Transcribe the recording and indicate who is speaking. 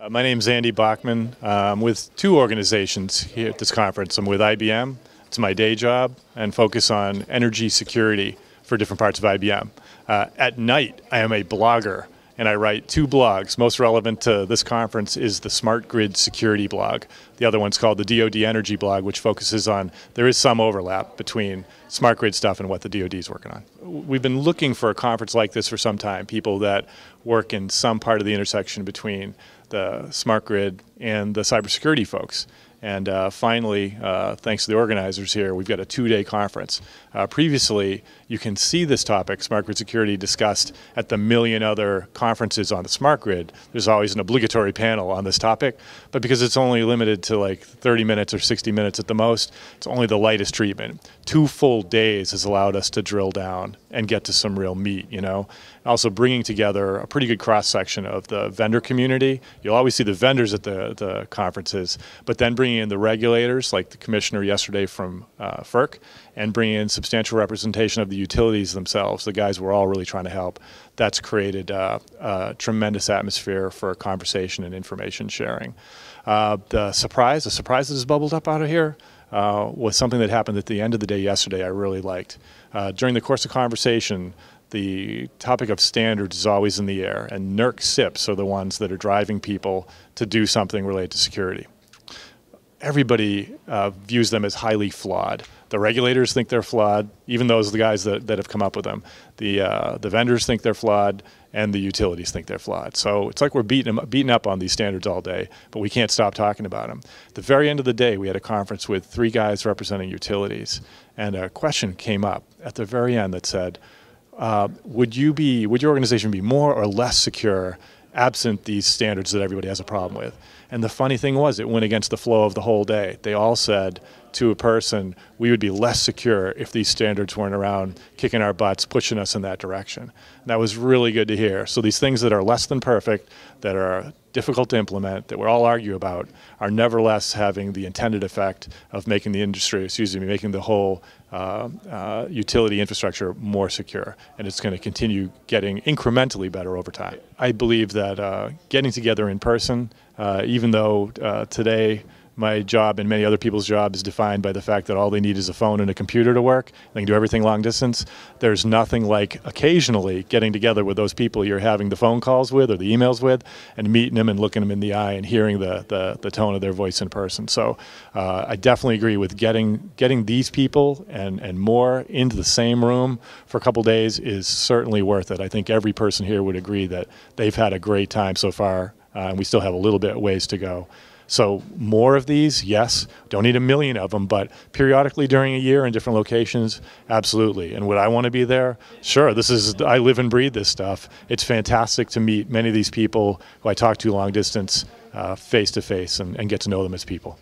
Speaker 1: My name is Andy Bochman. I'm with two organizations here at this conference. I'm with IBM, it's my day job, and focus on energy security for different parts of IBM. At night, I am a blogger, and I write two blogs. Most relevant to this conference is the Smart Grid Security blog. The other one's called the DoD Energy blog, which focuses on, there is some overlap between smart grid stuff and what the DoD is working on. We've been looking for a conference like this for some time, people that work in some part of the intersection between the smart grid and the cybersecurity folks. And finally, thanks to the organizers here, we've got a two-day conference. Previously, you can see this topic, smart grid security, discussed at the million other conferences on the smart grid. There's always an obligatory panel on this topic, but because it's only limited to like 30 minutes or 60 minutes at the most, it's only the lightest treatment. 2 full days has allowed us to drill down and get to some real meat, you know. Also bringing together a pretty good cross-section of the vendor community. You'll always see the vendors at the conferences, but then bringing in the regulators, like the commissioner yesterday from FERC, and bringing in substantial representation of the utilities themselves, the guys we're all really trying to help. That's created a tremendous atmosphere for conversation and information sharing. The surprise that has bubbled up out of here was something that happened at the end of the day yesterday I really liked. During the course of conversation, the topic of standards is always in the air, and NERC SIPs are the ones that are driving people to do something related to security. Everybody views them as highly flawed. The regulators think they're flawed, even those are the guys that have come up with them. The vendors think they're flawed, and the utilities think they're flawed. So it's like we're beating up on these standards all day, but we can't stop talking about them. At the very end of the day, we had a conference with 3 guys representing utilities, and a question came up at the very end that said, would your organization be more or less secure absent these standards that everybody has a problem with? And the funny thing was, it went against the flow of the whole day. They all said to a person, we would be less secure if these standards weren't around kicking our butts, pushing us in that direction. And that was really good to hear. So these things that are less than perfect, that are difficult to implement, that we all argue about, are nevertheless having the intended effect of making the industry, making the whole utility infrastructure more secure. And it's going to continue getting incrementally better over time. I believe that getting together in person, even though today my job and many other people's job is defined by the fact that all they need is a phone and a computer to work. They can do everything long distance. There's nothing like occasionally getting together with those people you're having the phone calls with or the emails with and meeting them and looking them in the eye and hearing the tone of their voice in person. So I definitely agree with getting these people and more into the same room for a couple days is certainly worth it. I think every person here would agree that they've had a great time so far, and we still have a little bit ways to go. So more of these, yes. Don't need a million of them, but periodically during a year in different locations, absolutely. And would I want to be there? Sure. I live and breathe this stuff. It's fantastic to meet many of these people who I talk to long distance face to face and get to know them as people.